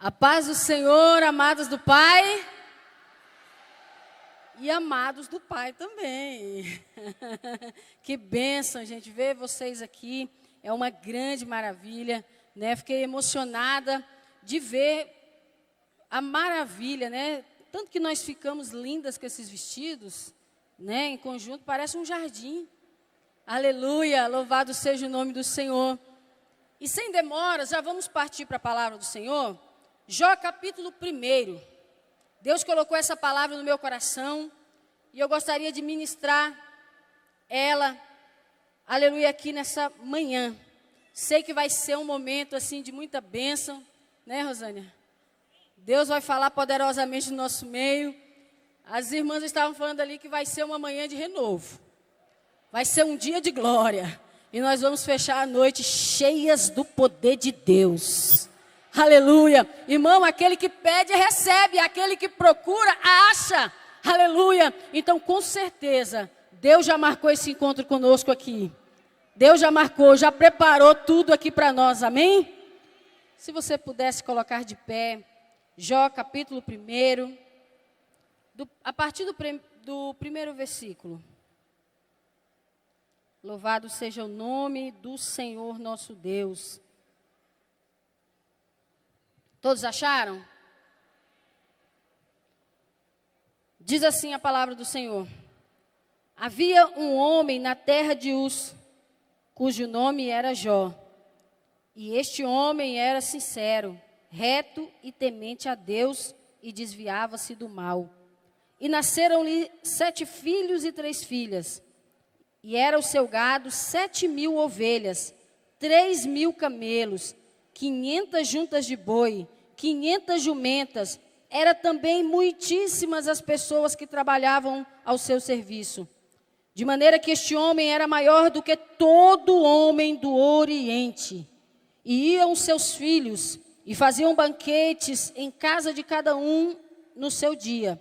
A paz do Senhor, amados do Pai e amados do Pai também. Que bênção, gente, ver vocês aqui. É uma grande maravilha, né? Fiquei emocionada de ver a maravilha, né? Tanto que nós ficamos lindas com esses vestidos, né? Em conjunto, parece um jardim. Aleluia, louvado seja o nome do Senhor. E sem demora, já vamos partir para a palavra do Senhor. Jó capítulo 1. Deus colocou essa palavra no meu coração e eu gostaria de ministrar ela, aleluia, aqui nessa manhã. Sei que vai ser um momento assim de muita bênção, né, Rosânia? Deus vai falar poderosamente no nosso meio. As irmãs estavam falando ali que vai ser uma manhã de renovo. Vai ser um dia de glória. E nós vamos fechar a noite cheias do poder de Deus. Aleluia. Irmão, aquele que pede, recebe. Aquele que procura, acha. Aleluia. Então, com certeza, Deus já marcou esse encontro conosco aqui. Deus já marcou, já preparou tudo aqui para nós. Amém? Se você pudesse colocar de pé, Jó capítulo 1, a partir do primeiro versículo. Louvado seja o nome do Senhor nosso Deus. Todos acharam? Diz assim a palavra do Senhor. Havia um homem na terra de Uz, cujo nome era Jó. E este homem era sincero, reto e temente a Deus, e desviava-se do mal. E nasceram-lhe 7 filhos e 3 filhas. E era o seu gado 7.000 ovelhas, 3.000 camelos, 500 juntas de boi, 500 jumentas. Era também muitíssimas as pessoas que trabalhavam ao seu serviço. De maneira que este homem era maior do que todo homem do Oriente. E iam seus filhos e faziam banquetes em casa de cada um no seu dia.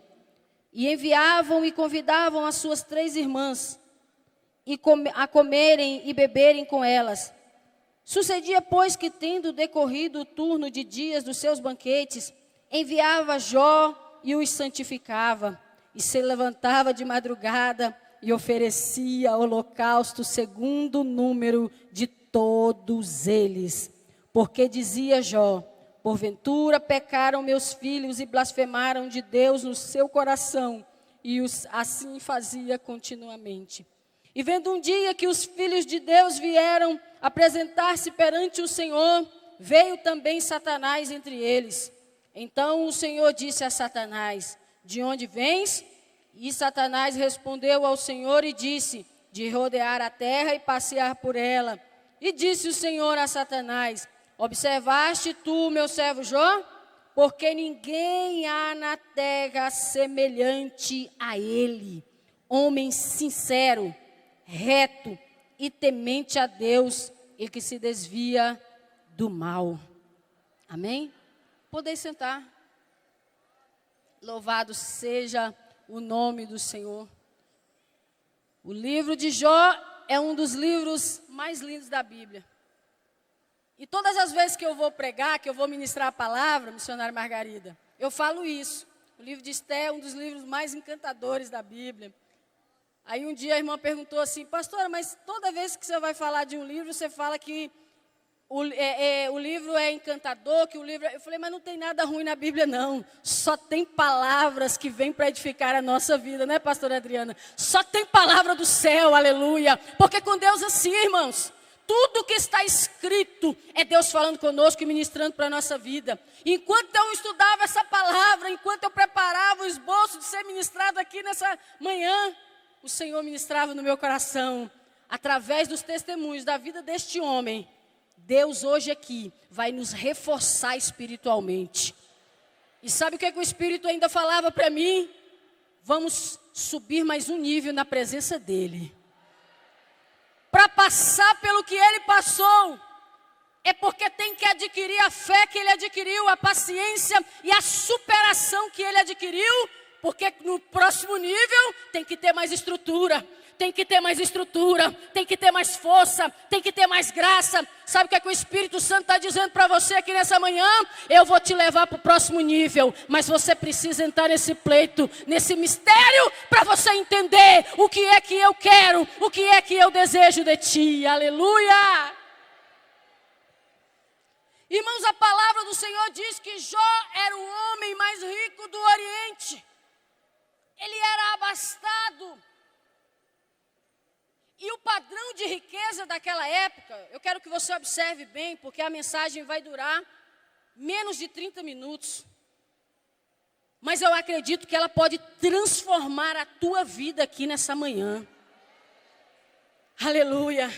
E enviavam e convidavam as suas 3 irmãs a comerem e beberem com elas. Sucedia, pois, que tendo decorrido o turno de dias dos seus banquetes, enviava Jó e os santificava, e se levantava de madrugada e oferecia holocausto segundo o número de todos eles. Porque dizia Jó, porventura pecaram meus filhos e blasfemaram de Deus no seu coração, e assim fazia continuamente. E vendo um dia que os filhos de Deus vieram apresentar-se perante o Senhor, veio também Satanás entre eles. Então o Senhor disse a Satanás, de onde vens? E Satanás respondeu ao Senhor e disse, de rodear a terra e passear por ela. E disse o Senhor a Satanás, observaste tu, meu servo Jó? Porque ninguém há na terra semelhante a ele, homem sincero, reto e temente a Deus e que se desvia do mal. Amém? Podeis sentar. Louvado seja o nome do Senhor. O livro de Jó é um dos livros mais lindos da Bíblia. E todas as vezes que eu vou pregar, que eu vou ministrar a palavra, missionária Margarida, eu falo isso. O livro de Esté é um dos livros mais encantadores da Bíblia. Aí um dia a irmã perguntou assim, pastora, mas toda vez que você vai falar de um livro, você fala que o livro é encantador, que o livro... Eu falei, mas não tem nada ruim na Bíblia, não. Só tem palavras que vêm para edificar a nossa vida, né, pastora Adriana? Só tem palavra do céu, aleluia. Porque com Deus assim, irmãos, tudo que está escrito é Deus falando conosco e ministrando para a nossa vida. Enquanto eu estudava essa palavra, enquanto eu preparava o esboço de ser ministrado aqui nessa manhã, o Senhor ministrava no meu coração, através dos testemunhos da vida deste homem. Deus hoje aqui vai nos reforçar espiritualmente. E sabe o que o Espírito ainda falava para mim? Vamos subir mais um nível na presença dEle. Para passar pelo que Ele passou, é porque tem que adquirir a fé que Ele adquiriu, a paciência e a superação que Ele adquiriu. Porque no próximo nível tem que ter mais estrutura, tem que ter mais estrutura, tem que ter mais força, tem que ter mais graça. Sabe o que é que o Espírito Santo está dizendo para você aqui nessa manhã? Eu vou te levar para o próximo nível, mas você precisa entrar nesse pleito, nesse mistério, para você entender o que é que eu quero, o que é que eu desejo de ti. Aleluia! Irmãos, a palavra do Senhor diz que Jó era o homem mais rico do Oriente. Ele era abastado. E o padrão de riqueza daquela época, eu quero que você observe bem, porque a mensagem vai durar menos de 30 minutos. Mas eu acredito que ela pode transformar a tua vida aqui nessa manhã. Aleluia.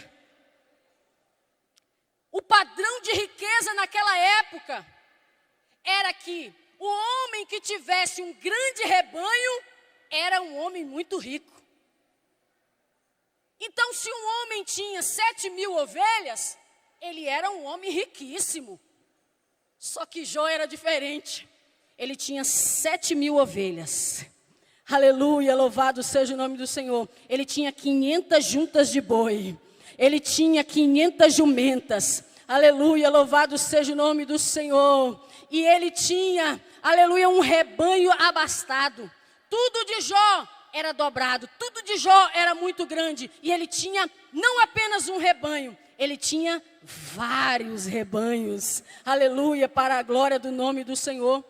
O padrão de riqueza naquela época era que o homem que tivesse um grande rebanho era um homem muito rico. Então, se um homem tinha 7.000 ovelhas, ele era um homem riquíssimo. Só que Jó era diferente. Ele tinha 7.000 ovelhas. Aleluia, louvado seja o nome do Senhor. Ele tinha 500 juntas de boi. Ele tinha 500 jumentas. Aleluia, louvado seja o nome do Senhor. E ele tinha, aleluia, um rebanho abastado. Tudo de Jó era dobrado, tudo de Jó era muito grande. E ele tinha não apenas um rebanho, ele tinha vários rebanhos. Aleluia, para a glória do nome do Senhor.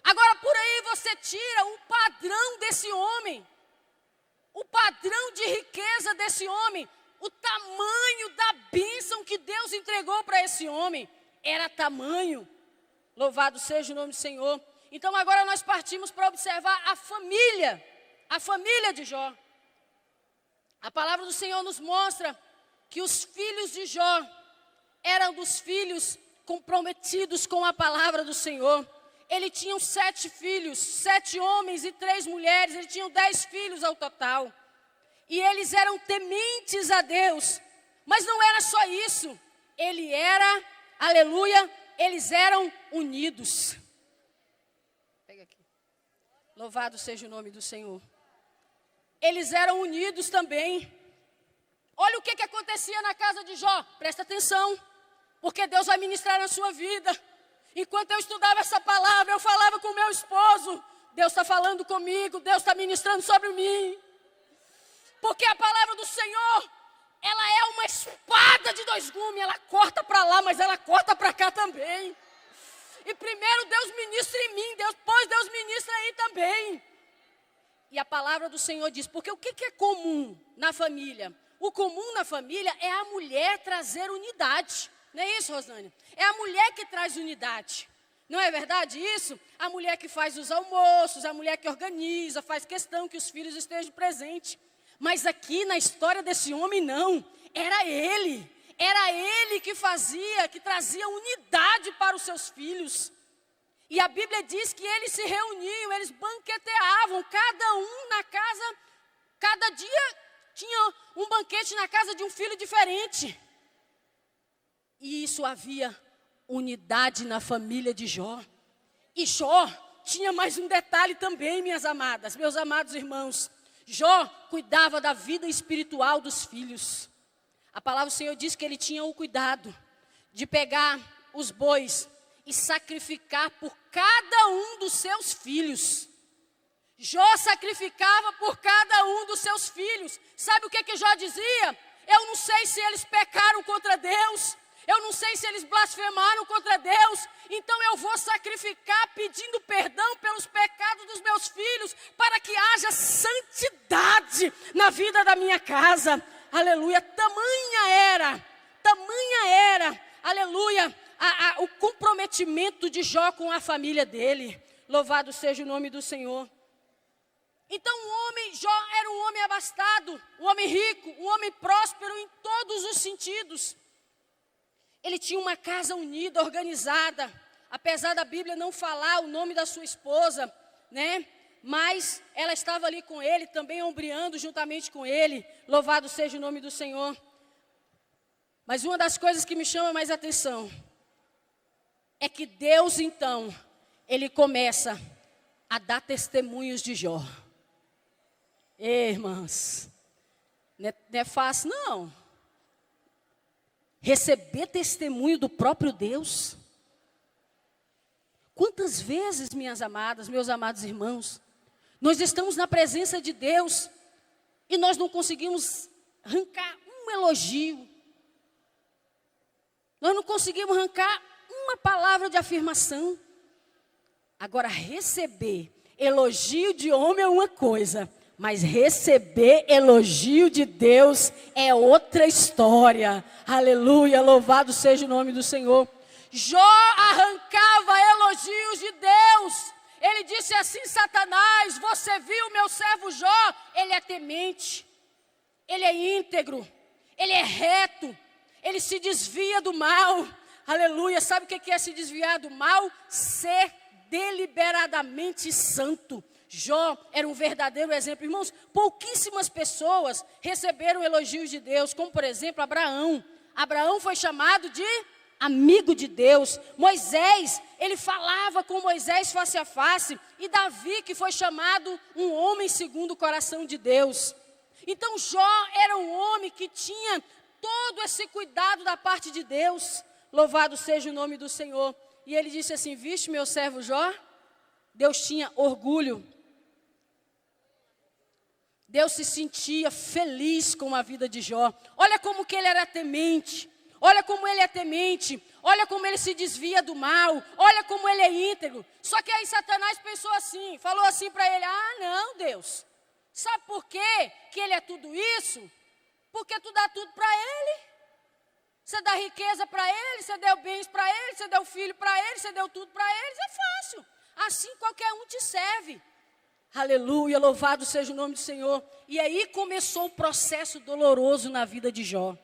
Agora por aí você tira o padrão desse homem, o padrão de riqueza desse homem, o tamanho da bênção que Deus entregou para esse homem, era tamanho. Louvado seja o nome do Senhor. Então agora nós partimos para observar a família de Jó. A palavra do Senhor nos mostra que os filhos de Jó eram dos filhos comprometidos com a palavra do Senhor. Ele tinha 7 filhos, 7 homens e 3 mulheres, ele tinha 10 filhos ao total. E eles eram tementes a Deus, mas não era só isso, ele era, aleluia, eles eram unidos. Pega aqui. Louvado seja o nome do Senhor. Eles eram unidos também. Olha o que acontecia na casa de Jó, presta atenção, porque Deus vai ministrar na sua vida. Enquanto eu estudava essa palavra, eu falava com o meu esposo, Deus está falando comigo, Deus está ministrando sobre mim. Porque a palavra do Senhor, ela é uma espada de 2 gumes, ela corta para lá, mas ela corta para cá também. E primeiro Deus ministra em mim, depois Deus ministra aí também. E a palavra do Senhor diz, porque o que é comum na família? O comum na família é a mulher trazer unidade. Não é isso, Rosânia? É a mulher que traz unidade. Não é verdade isso? A mulher que faz os almoços, a mulher que organiza, faz questão que os filhos estejam presentes. Mas aqui na história desse homem não, era ele que fazia, que trazia unidade para os seus filhos. E a Bíblia diz que eles se reuniam, eles banqueteavam, cada um na casa, cada dia tinha um banquete na casa de um filho diferente. E isso havia unidade na família de Jó. E Jó tinha mais um detalhe também, minhas amadas, meus amados irmãos. Jó cuidava da vida espiritual dos filhos. A palavra do Senhor diz que ele tinha o cuidado de pegar os bois e sacrificar por cada um dos seus filhos. Jó sacrificava por cada um dos seus filhos. Sabe o que Jó dizia? Eu não sei se eles pecaram contra Deus, eu não sei se eles blasfemaram contra Deus, então eu vou sacrificar pedindo perdão pelos pecados dos meus filhos, para que haja santidade na vida da minha casa. Aleluia, tamanha era, aleluia, o comprometimento de Jó com a família dele. Louvado seja o nome do Senhor. Então Jó era um homem abastado, um homem rico, um homem próspero em todos os sentidos. Ele tinha uma casa unida, organizada, apesar da Bíblia não falar o nome da sua esposa, né? Mas ela estava ali com ele, também ombreando juntamente com ele. Louvado seja o nome do Senhor. Mas uma das coisas que me chama mais atenção é que Deus, então, ele começa a dar testemunhos de Jó. Irmãs, Não é fácil, não. Receber testemunho do próprio Deus. Quantas vezes, minhas amadas, meus amados irmãos, nós estamos na presença de Deus e nós não conseguimos arrancar um elogio. Nós não conseguimos arrancar uma palavra de afirmação. Agora, receber elogio de homem é uma coisa, mas receber elogio de Deus é outra história. Aleluia, louvado seja o nome do Senhor. Jó arrancava elogios de Deus. Ele disse assim: Satanás, você viu meu servo Jó? Ele é temente, ele é íntegro, ele é reto, ele se desvia do mal. Aleluia, sabe o que é se desviar do mal? Ser deliberadamente santo. Jó era um verdadeiro exemplo. Irmãos, pouquíssimas pessoas receberam elogios de Deus, como por exemplo Abraão. Abraão foi chamado de amigo de Deus. Moisés, ele falava com Moisés face a face. E Davi, que foi chamado um homem segundo o coração de Deus. Então Jó era um homem que tinha todo esse cuidado da parte de Deus. Louvado seja o nome do Senhor. E ele disse assim: viste meu servo Jó? Deus tinha orgulho. Deus se sentia feliz com a vida de Jó. Olha como que ele era temente. Olha como ele é temente. Olha como ele se desvia do mal. Olha como ele é íntegro. Só que aí Satanás pensou assim, falou assim para ele: ah, não, Deus. Sabe por quê que ele é tudo isso? Porque tu dá tudo para ele. Você dá riqueza para ele, você deu bens para ele, você deu filho para ele, você deu tudo para eles. É fácil. Assim qualquer um te serve. Aleluia, louvado seja o nome do Senhor. E aí começou um processo doloroso na vida de Jó.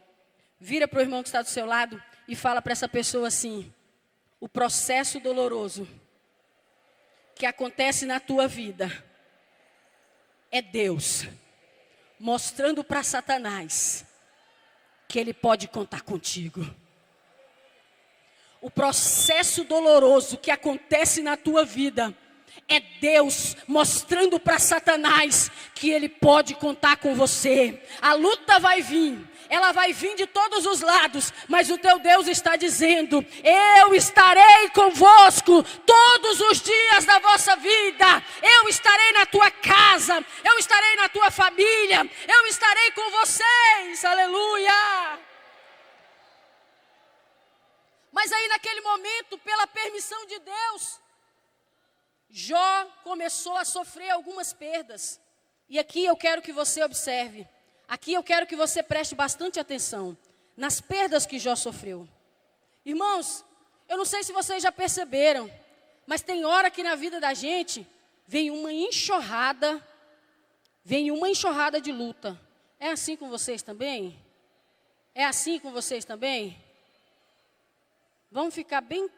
Vira para o irmão que está do seu lado e fala para essa pessoa assim: o processo doloroso que acontece na tua vida é Deus mostrando para Satanás que ele pode contar contigo. O processo doloroso que acontece na tua vida é Deus mostrando para Satanás que ele pode contar com você. A luta vai vir, ela vai vir de todos os lados, mas o teu Deus está dizendo: eu estarei convosco todos os dias da vossa vida. Eu estarei na tua casa, eu estarei na tua família, eu estarei com vocês. Aleluia! Mas aí naquele momento, pela permissão de Deus, Jó começou a sofrer algumas perdas. E aqui eu quero que você observe. Aqui eu quero que você preste bastante atenção nas perdas que Jó sofreu. Irmãos, eu não sei se vocês já perceberam, mas tem hora que na vida da gente vem uma enxurrada de luta. É assim com vocês também? É assim com vocês também? Vamos ficar bem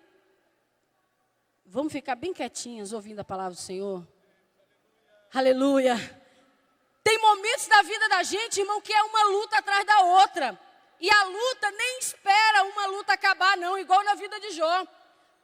quietinhas ouvindo a palavra do Senhor. Aleluia. Tem momentos da vida da gente, irmão, que é uma luta atrás da outra. E a luta nem espera uma luta acabar, não, igual na vida de Jó.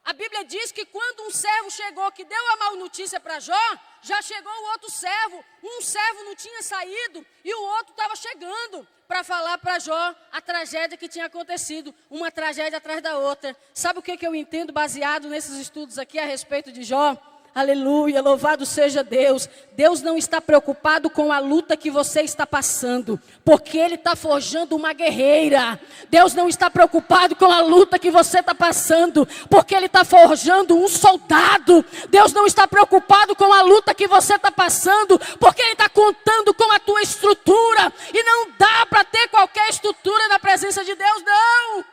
A Bíblia diz que quando um servo chegou, que deu a má notícia para Jó, já chegou o outro servo. Um servo não tinha saído e o outro estava chegando para falar para Jó a tragédia que tinha acontecido. Uma tragédia atrás da outra. Sabe o que eu entendo baseado nesses estudos aqui a respeito de Jó? Aleluia, louvado seja Deus. Deus não está preocupado com a luta que você está passando, porque Ele está forjando uma guerreira. Deus não está preocupado com a luta que você está passando, porque Ele está forjando um soldado. Deus não está preocupado com a luta que você está passando, porque Ele está contando com a tua estrutura. E não dá para ter qualquer estrutura na presença de Deus, não.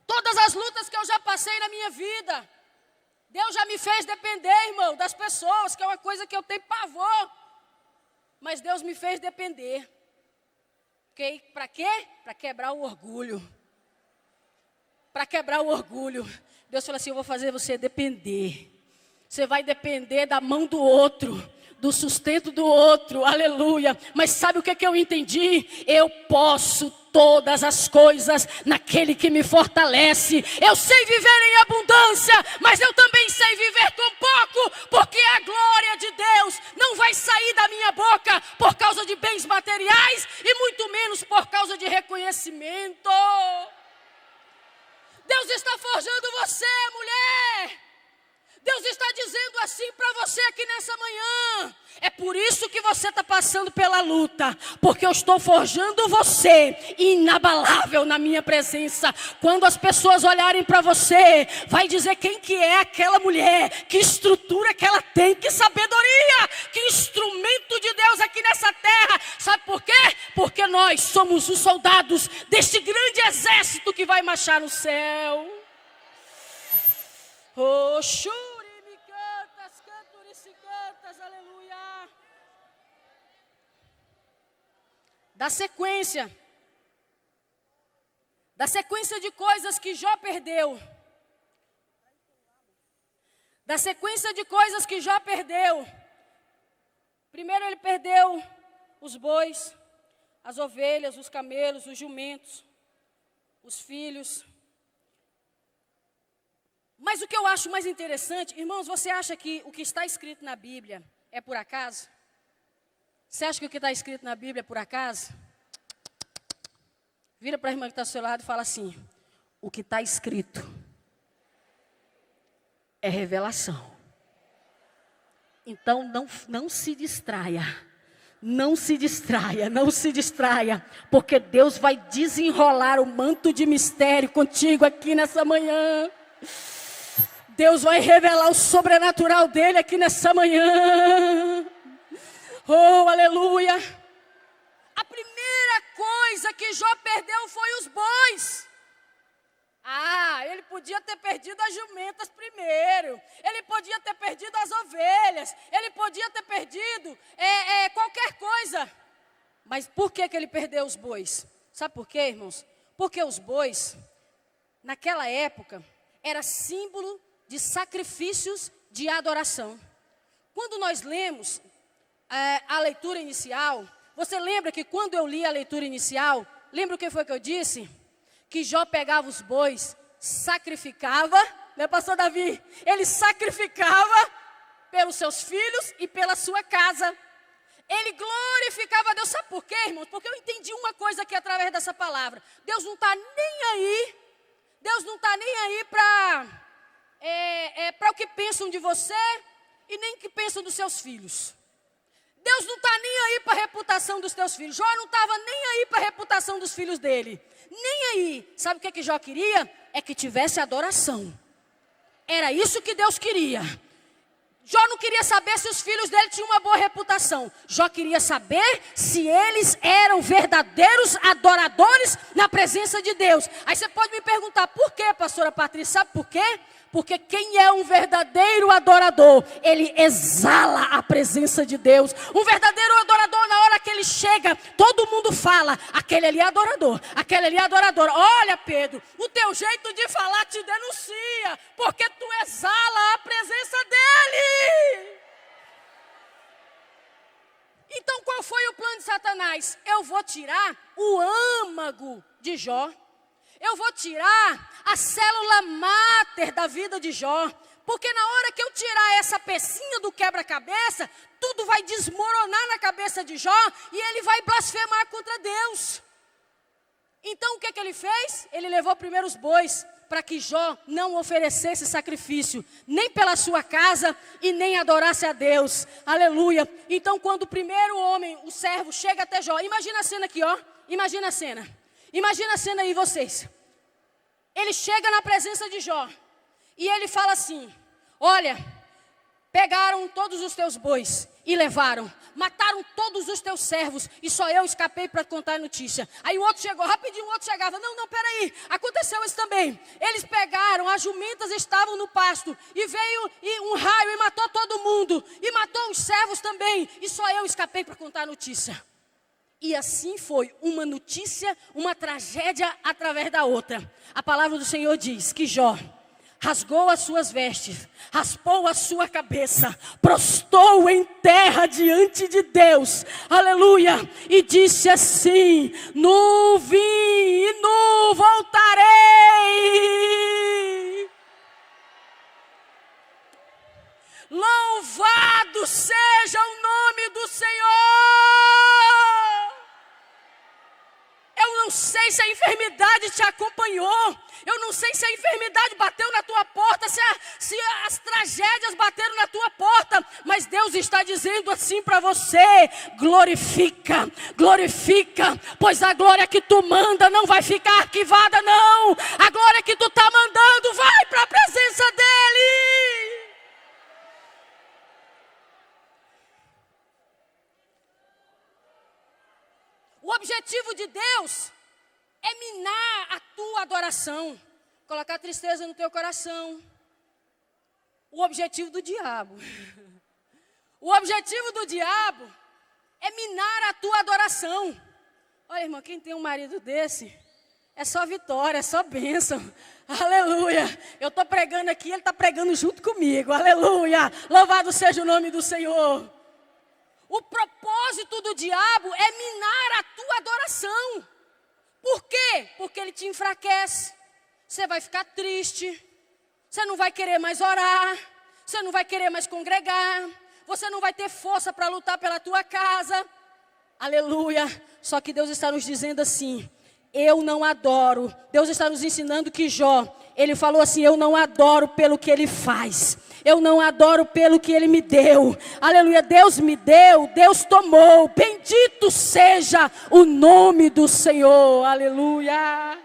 Todas as lutas que eu já passei na minha vida, Deus já me fez depender, irmão, das pessoas, que é uma coisa que eu tenho pavor. Mas Deus me fez depender. Para quê? Para quebrar o orgulho. Para quebrar o orgulho. Deus falou assim: eu vou fazer você depender. Você vai depender da mão do outro, do sustento do outro, aleluia. Mas sabe o que eu entendi? Eu posso todas as coisas naquele que me fortalece. Eu sei viver em abundância, mas eu também sei viver com pouco, porque a glória de Deus não não vai sair da minha boca por causa de bens materiais e muito menos por causa de reconhecimento. Deus está forjando você, mulher. Deus está dizendo assim para você aqui nessa manhã. É por isso que você está passando pela luta. Porque eu estou forjando você inabalável na minha presença. Quando as pessoas olharem para você, vai dizer quem que é aquela mulher. Que estrutura que ela tem, que sabedoria. Que instrumento de Deus aqui nessa terra. Sabe por quê? Porque nós somos os soldados deste grande exército que vai marchar no céu. Oh, shuri me cantas, canturice cantas, aleluia. Da sequência de coisas que Jó perdeu. Da sequência de coisas que Jó perdeu. Primeiro ele perdeu os bois, as ovelhas, os camelos, os jumentos, os filhos. Mas o que eu acho mais interessante, irmãos, você acha que o que está escrito na Bíblia é por acaso? Você acha que o que está escrito na Bíblia é por acaso? Vira para a irmã que está ao seu lado e fala assim: o que está escrito é revelação. Então não se distraia. Não se distraia, não se distraia. Porque Deus vai desenrolar o manto de mistério contigo aqui nessa manhã. Deus vai revelar o sobrenatural dele aqui nessa manhã. Oh, aleluia. A primeira coisa que Jó perdeu foi os bois. Ele podia ter perdido as jumentas primeiro. Ele podia ter perdido as ovelhas. Ele podia ter perdido qualquer coisa. Mas por que ele perdeu os bois? Sabe por quê, irmãos? Porque os bois, naquela época, era símbolo de sacrifícios de adoração. Quando nós lemos a leitura inicial, você lembra que quando eu li a leitura inicial, lembra o que foi que eu disse? Que Jó pegava os bois, sacrificava, né, pastor Davi? Ele sacrificava pelos seus filhos e pela sua casa. Ele glorificava a Deus. Sabe por quê, irmãos? Porque eu entendi uma coisa aqui através dessa palavra. Deus não está nem aí. Deus não está nem aí para o que pensam de você e nem o que pensam dos seus filhos. Deus não está nem aí para a reputação dos teus filhos. Jó não estava nem aí para a reputação dos filhos dele. Nem aí. Sabe o que Jó queria? É que tivesse adoração. Era isso que Deus queria. Jó não queria saber se os filhos dele tinham uma boa reputação. Jó queria saber se eles eram verdadeiros adoradores na presença de Deus. Aí você pode me perguntar, por quê, pastora Patrícia? Sabe por quê? Porque quem é um verdadeiro adorador, ele exala a presença de Deus. Um verdadeiro adorador, na hora que ele chega, todo mundo fala, aquele ali é adorador, aquele ali é adorador. Olha, Pedro, o teu jeito de falar te denuncia, porque tu exala a presença dele. Então qual foi o plano de Satanás? Eu vou tirar o âmago de Jó. Eu vou tirar a célula máter da vida de Jó. Porque na hora que eu tirar essa pecinha do quebra-cabeça, tudo vai desmoronar na cabeça de Jó e ele vai blasfemar contra Deus. Então o que ele fez? Ele levou primeiro os bois para que Jó não oferecesse sacrifício, nem pela sua casa e nem adorasse a Deus. Aleluia. Então quando o primeiro homem, o servo, chega até Jó, imagina a cena aqui, ó. Imagina a cena. Imagina a cena aí, vocês. Ele chega na presença de Jó e ele fala assim: olha, pegaram todos os teus bois e levaram, mataram todos os teus servos e só eu escapei para contar a notícia. Aí o outro chegou, rapidinho o outro chegava, não, peraí, aconteceu isso também. Eles pegaram, as jumentas estavam no pasto e veio um raio e matou todo mundo e matou os servos também e só eu escapei para contar a notícia. E assim foi, uma notícia, uma tragédia através da outra. A palavra do Senhor diz que Jó rasgou as suas vestes, raspou a sua cabeça, prostou em terra diante de Deus, aleluia, e disse assim: nu vim e nu voltarei. Louvado seja o nome se a enfermidade te acompanhou. Eu não sei se a enfermidade bateu na tua porta, se as tragédias bateram na tua porta. Mas Deus está dizendo assim para você: glorifica, glorifica. Pois a glória que tu manda não vai ficar arquivada, não. A glória que tu está mandando vai para a presença dEle. O objetivo de Deus é minar a tua adoração, colocar tristeza no teu coração. O objetivo do diabo, o objetivo do diabo é minar a tua adoração. Olha, irmão, quem tem um marido desse, é só vitória, é só bênção. Aleluia. Eu estou pregando aqui, ele está pregando junto comigo. Aleluia. Louvado seja o nome do Senhor. O propósito do diabo é minar a tua adoração. Por quê? Porque ele te enfraquece. Você vai ficar triste. Você não vai querer mais orar. Você não vai querer mais congregar. Você não vai ter força para lutar pela tua casa. Aleluia. Só que Deus está nos dizendo assim: eu não adoro. Deus está nos ensinando que Jó, ele falou assim: eu não adoro pelo que ele faz. Eu não adoro pelo que ele me deu. Aleluia. Deus me deu, Deus tomou. Bendito seja o nome do Senhor. Aleluia.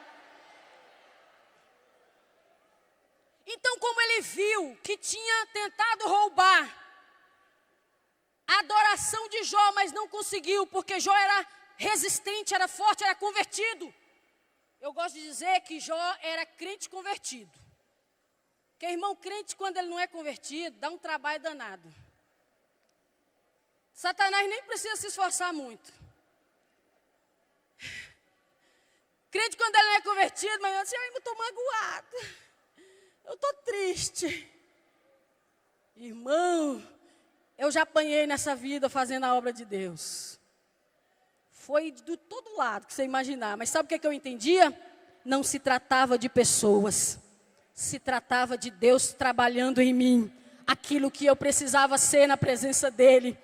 Então, como ele viu que tinha tentado roubar a adoração de Jó, mas não conseguiu, porque Jó era resistente, era forte, era convertido. Eu gosto de dizer que Jó era crente convertido. Porque, irmão, crente, quando ele não é convertido, dá um trabalho danado. Satanás nem precisa se esforçar muito. Crente, quando ele não é convertido, mas assim: ai, eu estou magoado, eu estou triste. Irmão, eu já apanhei nessa vida fazendo a obra de Deus. Foi de todo lado que você imaginar. Mas sabe o que eu entendia? Não se tratava de pessoas. Se tratava de Deus trabalhando em mim aquilo que eu precisava ser na presença dEle.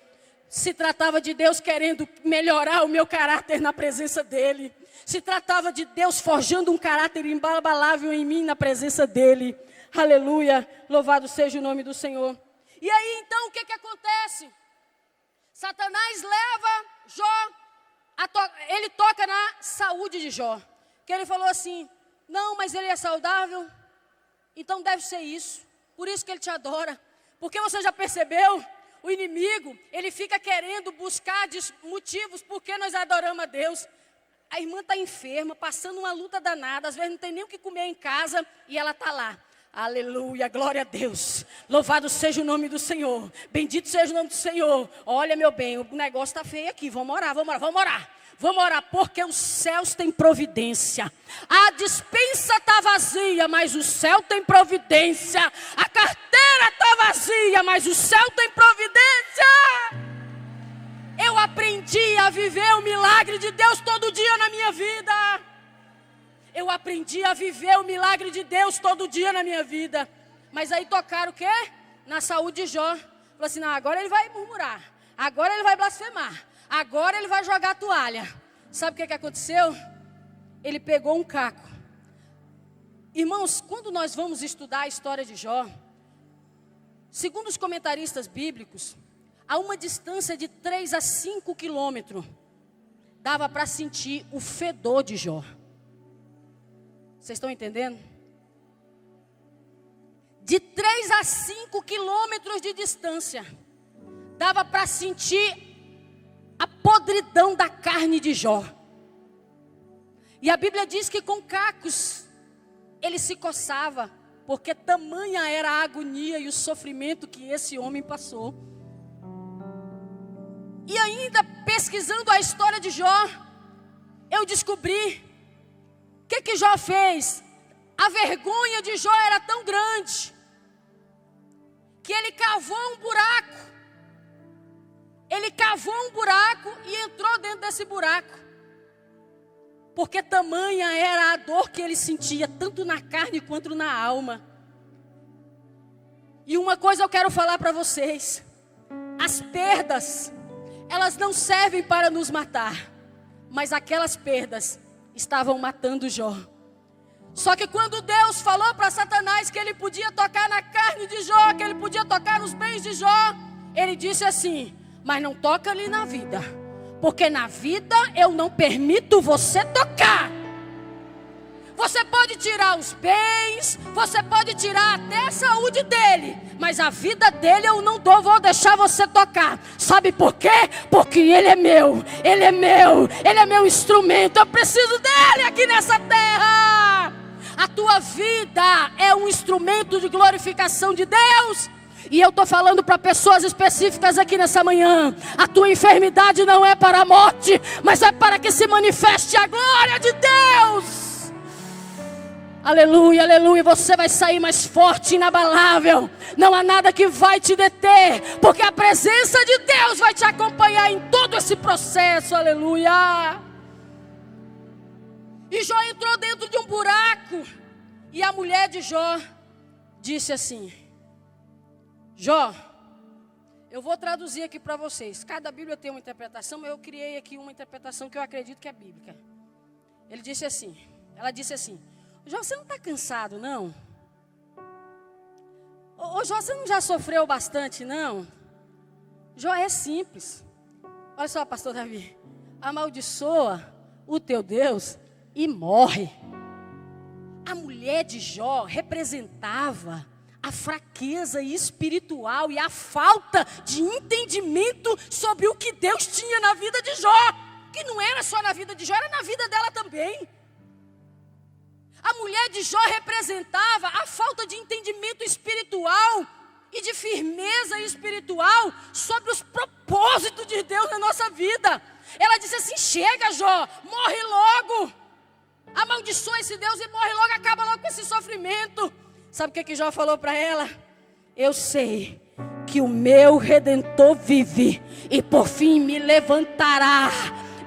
Se tratava de Deus querendo melhorar o meu caráter na presença dEle. Se tratava de Deus forjando um caráter inabalável em mim na presença dEle. Aleluia, louvado seja o nome do Senhor. E aí então o que acontece? Satanás leva Jó, ele toca na saúde de Jó. Que ele falou assim: não, mas ele é saudável, então deve ser isso. Por isso que ele te adora. Porque você já percebeu? O inimigo, ele fica querendo buscar motivos por que nós adoramos a Deus. A irmã está enferma, passando uma luta danada, às vezes não tem nem o que comer em casa e ela está lá. Aleluia, glória a Deus. Louvado seja o nome do Senhor. Bendito seja o nome do Senhor. Olha, meu bem, o negócio está feio aqui. Vamos orar, vamos orar, vamos orar. Vamos orar, porque os céus têm providência. A despensa está vazia, mas o céu tem providência. A carteira está vazia, mas o céu tem providência. Eu aprendi a viver o milagre de Deus todo dia na minha vida. Eu aprendi a viver o milagre de Deus todo dia na minha vida. Mas aí tocaram o quê? Na saúde de Jó. Falou assim: não, agora ele vai murmurar. Agora ele vai blasfemar. Agora ele vai jogar a toalha. Sabe o que aconteceu? Ele pegou um caco. Irmãos, quando nós vamos estudar a história de Jó, segundo os comentaristas bíblicos, a uma distância de 3 a 5 quilômetros, dava para sentir o fedor de Jó. Vocês estão entendendo? De 3 a 5 quilômetros de distância, dava para sentir a podridão da carne de Jó. E a Bíblia diz que com cacos ele se coçava, porque tamanha era a agonia e o sofrimento que esse homem passou. E ainda pesquisando a história de Jó, eu descobri o que Jó fez. A vergonha de Jó era tão grande que ele cavou um buraco. Ele cavou um buraco e entrou dentro desse buraco. Porque tamanha era a dor que ele sentia, tanto na carne quanto na alma. E uma coisa eu quero falar para vocês: as perdas, elas não servem para nos matar, mas aquelas perdas estavam matando Jó. Só que quando Deus falou para Satanás que ele podia tocar na carne de Jó, que ele podia tocar nos bens de Jó, ele disse assim: mas não toca ali na vida, porque na vida eu não permito você tocar. Você pode tirar os bens, você pode tirar até a saúde dele, mas a vida dele eu não vou deixar você tocar. Sabe por quê? Porque ele é meu, ele é meu, ele é meu instrumento. Eu preciso dele aqui nessa terra. A tua vida é um instrumento de glorificação de Deus. E eu estou falando para pessoas específicas aqui nessa manhã. A tua enfermidade não é para a morte, mas é para que se manifeste a glória de Deus. Aleluia, aleluia. Você vai sair mais forte, inabalável. Não há nada que vai te deter, porque a presença de Deus vai te acompanhar em todo esse processo. Aleluia. E Jó entrou dentro de um buraco. E a mulher de Jó disse assim: Jó, eu vou traduzir aqui para vocês. Cada Bíblia tem uma interpretação, mas eu criei aqui uma interpretação que eu acredito que é bíblica. Ela disse assim: Jó, você não está cansado, não? Ô Jó, você não já sofreu bastante, não? Jó, é simples. Olha só, pastor Davi. Amaldiçoa o teu Deus e morre. A mulher de Jó representava a fraqueza espiritual e a falta de entendimento sobre o que Deus tinha na vida de Jó. Que não era só na vida de Jó, era na vida dela também. A mulher de Jó representava a falta de entendimento espiritual e de firmeza espiritual sobre os propósitos de Deus na nossa vida. Ela disse assim: chega, Jó, morre logo. Amaldiçoa esse Deus e morre logo, acaba logo com esse sofrimento. Sabe o que Jó falou para ela? Eu sei que o meu Redentor vive e por fim me levantará.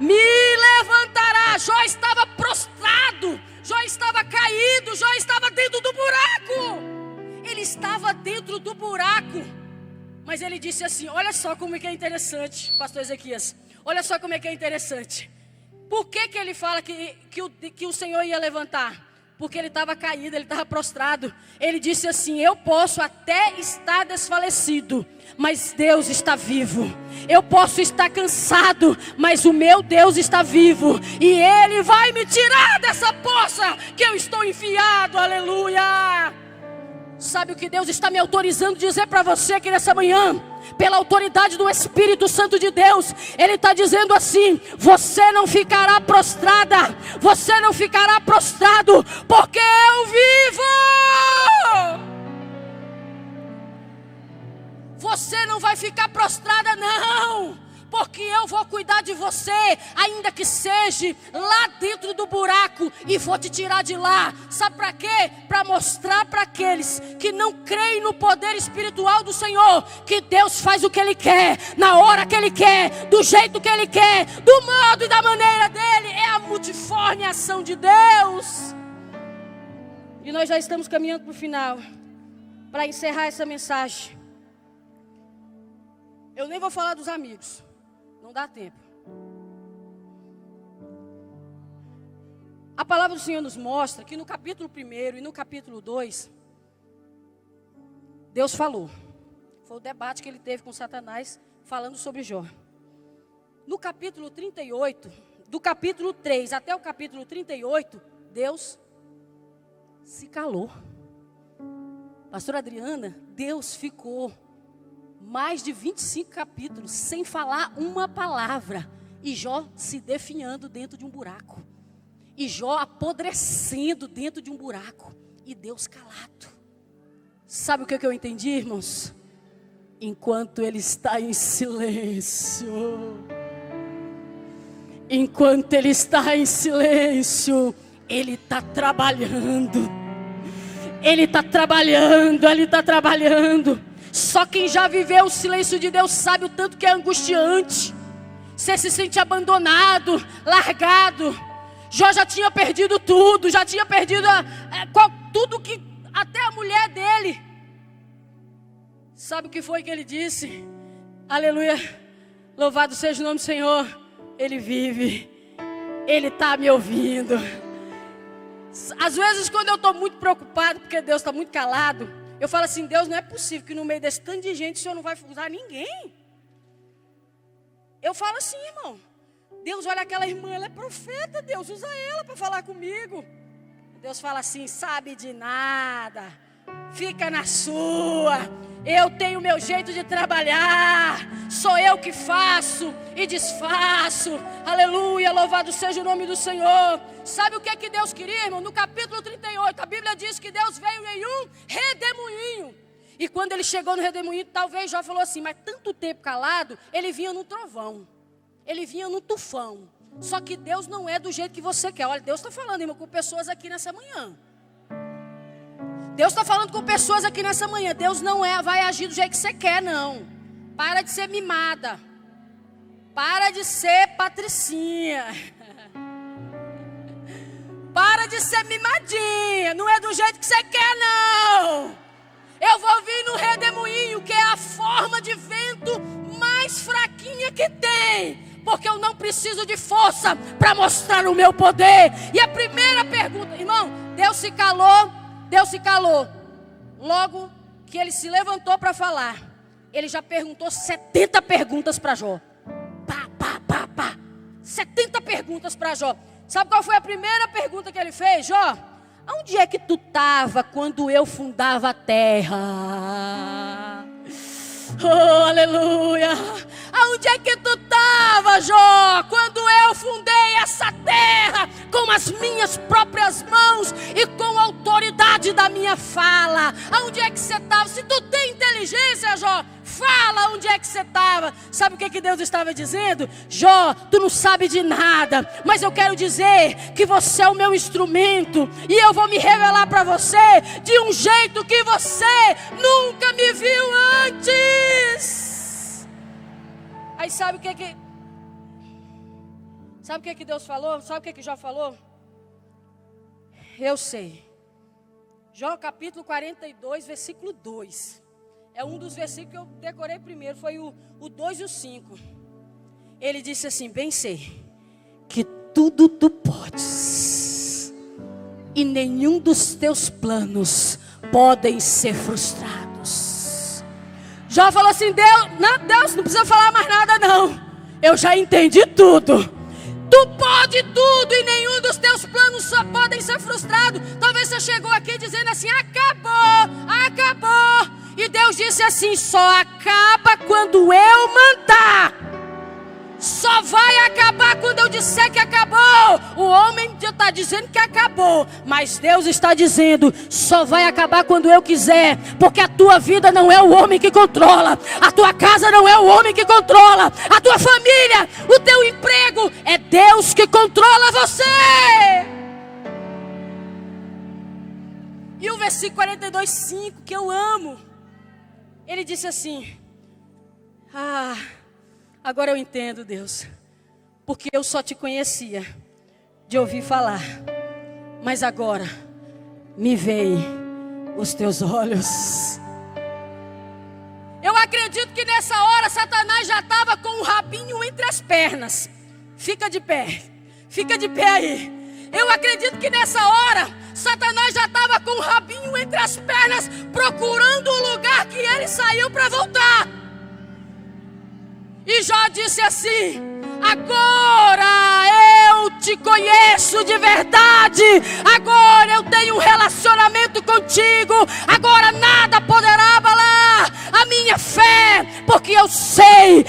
Me levantará. Jó estava prostrado. Jó estava caído, Jó estava dentro do buraco. Ele estava dentro do buraco. Mas ele disse assim: olha só como é que é interessante, pastor Ezequias. Olha só como é que é interessante. Por que ele fala que o Senhor ia levantar? Porque ele estava caído, ele estava prostrado. Ele disse assim: eu posso até estar desfalecido, mas Deus está vivo. Eu posso estar cansado, mas o meu Deus está vivo. E Ele vai me tirar dessa poça que eu estou enfiado. Aleluia. Sabe o que Deus está me autorizando a dizer para você aqui nessa manhã? Pela autoridade do Espírito Santo de Deus, Ele está dizendo assim: você não ficará prostrada, você não ficará prostrado, porque eu vivo. Você não vai ficar prostrada, não, porque eu vou cuidar de você, ainda que seja lá dentro do buraco, e vou te tirar de lá. Sabe para quê? Para mostrar para aqueles que não creem no poder espiritual do Senhor, que Deus faz o que Ele quer, na hora que Ele quer, do jeito que Ele quer, do modo e da maneira dEle. É a multiforme ação de Deus. E nós já estamos caminhando para o final, para encerrar essa mensagem. Eu nem vou falar dos amigos, não dá tempo. A palavra do Senhor nos mostra que no capítulo 1 e no capítulo 2, Deus falou. Foi o debate que ele teve com Satanás, falando sobre Jó. No capítulo 38, do capítulo 3 até o capítulo 38, Deus se calou. Pastora Adriana, Deus ficou mais de 25 capítulos sem falar uma palavra. E Jó se definhando dentro de um buraco. E Jó apodrecendo dentro de um buraco. E Deus calado. Sabe o que eu entendi, irmãos? Enquanto ele está em silêncio. Enquanto ele está em silêncio, ele está trabalhando. Ele está trabalhando, ele está trabalhando. Só quem já viveu o silêncio de Deus sabe o tanto que é angustiante. Você se sente abandonado, largado. Jó já tinha perdido tudo, já tinha perdido tudo que até a mulher dele. Sabe o que foi que ele disse? Aleluia, louvado seja o nome do Senhor. Ele vive, Ele está me ouvindo. Às vezes, quando eu estou muito preocupado, porque Deus está muito calado, eu falo assim: Deus, não é possível que no meio desse tanto de gente o Senhor não vai usar ninguém. Eu falo assim, irmão: Deus, olha aquela irmã, ela é profeta, Deus, usa ela para falar comigo. Deus fala assim: sabe de nada, fica na sua. Eu tenho meu jeito de trabalhar, sou eu que faço e desfaço. Aleluia, louvado seja o nome do Senhor. Sabe o que é que Deus queria, irmão? No capítulo 38, a Bíblia diz que Deus veio em um redemoinho. E quando ele chegou no redemoinho, talvez Jó falou assim: mas tanto tempo calado, ele vinha num trovão, ele vinha num tufão. Só que Deus não é do jeito que você quer. Olha, Deus está falando, irmão, com pessoas aqui nessa manhã. Deus está falando com pessoas aqui nessa manhã. Deus não vai agir do jeito que você quer, não. Para de ser mimada. Para de ser patricinha. Para de ser mimadinha. Não é do jeito que você quer, não. Eu vou vir no redemoinho, que é a forma de vento mais fraquinha que tem. Porque eu não preciso de força para mostrar o meu poder. E a primeira pergunta, irmão, Deus se calou. Logo que ele se levantou para falar, ele já perguntou 70 perguntas para Jó. 70 perguntas para Jó. Sabe qual foi a primeira pergunta que ele fez, Jó? Onde é que tu estava quando eu fundava a terra? Oh, aleluia! Aonde é que tu estava, Jó, quando eu fundei essa terra com as minhas próprias mãos e com a autoridade da minha fala? Aonde é que você estava? Se tu tem inteligência, Jó, fala onde é que você estava. Sabe o que Deus estava dizendo? Jó, tu não sabe de nada, mas eu quero dizer que você é o meu instrumento e eu vou me revelar para você de um jeito que você nunca me viu antes. Aí sabe o que Deus falou? Sabe o que Jó falou? Eu sei. Jó capítulo 42, versículo 2. É um dos versículos que eu decorei primeiro. Foi o 2 e o 5. Ele disse assim: bem sei que tudo tu podes, e nenhum dos teus planos podem ser frustrados. Jó falou assim: Deus não precisa falar mais nada não. Eu já entendi tudo. Tu pode tudo e nenhum dos teus planos só podem ser frustrados. Talvez você chegou aqui dizendo assim: acabou. E Deus disse assim: só acaba quando eu mandar. Só vai acabar quando eu disser que acabou. O homem está dizendo que acabou, mas Deus está dizendo: só vai acabar quando eu quiser. Porque a tua vida não é o homem que controla, a tua casa não é o homem que controla, a tua família, o teu emprego, é Deus que controla você. E o versículo 42, 5, que eu amo, ele disse assim: agora eu entendo, Deus, porque eu só te conhecia de ouvir falar, mas agora me veem os teus olhos. Eu acredito que nessa hora Satanás já estava com o rabinho entre as pernas. Fica de pé aí. Eu acredito que nessa hora Satanás já estava com o rabinho entre as pernas, procurando o lugar que ele saiu para voltar. E Jó disse assim: agora eu te conheço de verdade, agora eu tenho um relacionamento contigo, agora nada poderá abalar a minha fé, porque eu sei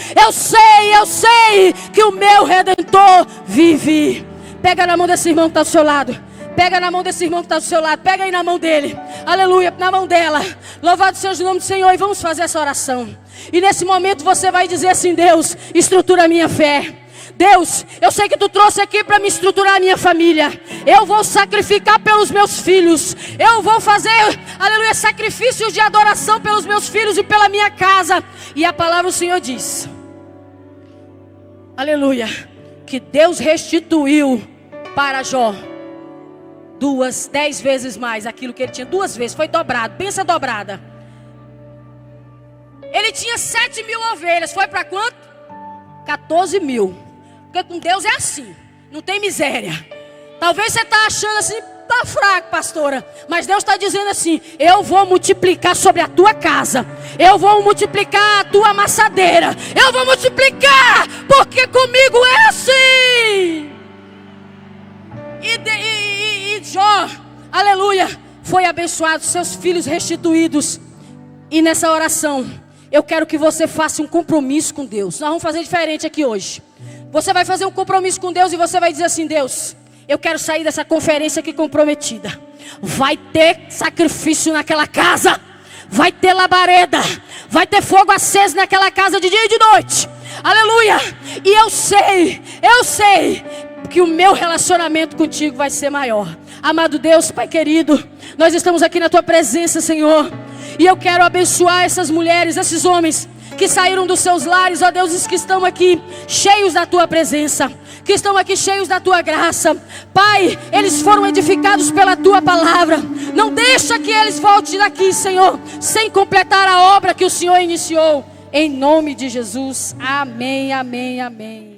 que o meu Redentor vive. Pega na mão desse irmão que está ao seu lado. Pega na mão desse irmão que está do seu lado. Pega aí na mão dele. Aleluia, na mão dela. Louvado seja o nome do Senhor. E vamos fazer essa oração. E nesse momento você vai dizer assim: Deus, estrutura a minha fé. Deus, eu sei que tu trouxe aqui para me estruturar a minha família. Eu vou sacrificar pelos meus filhos. Eu vou fazer, aleluia, sacrifícios de adoração pelos meus filhos e pela minha casa. E a palavra do Senhor diz, aleluia, que Deus restituiu para Jó 10 vezes mais aquilo que ele tinha. 2 vezes, foi dobrado. Pensa dobrada. Ele tinha 7.000 ovelhas. Foi para quanto? 14.000. Porque com Deus é assim. Não tem miséria. Talvez você está achando assim, tá fraco, pastora. Mas Deus está dizendo assim: eu vou multiplicar sobre a tua casa. Eu vou multiplicar a tua amassadeira. Eu vou multiplicar, porque comigo é assim. E Jó, aleluia, foi abençoado, seus filhos restituídos. E nessa oração, eu quero que você faça um compromisso com Deus. Nós vamos fazer diferente aqui hoje. Você vai fazer um compromisso com Deus e você vai dizer assim: Deus, eu quero sair dessa conferência aqui comprometida. Vai ter sacrifício naquela casa. Vai ter labareda. Vai ter fogo aceso naquela casa de dia e de noite. Aleluia. E eu sei que o meu relacionamento contigo vai ser maior. Amado Deus, Pai querido, nós estamos aqui na tua presença, Senhor. E eu quero abençoar essas mulheres, esses homens que saíram dos seus lares, ó Deus, os que estão aqui cheios da tua presença, que estão aqui cheios da tua graça. Pai, eles foram edificados pela tua palavra. Não deixa que eles voltem daqui, Senhor, sem completar a obra que o Senhor iniciou. Em nome de Jesus, amém, amém, amém.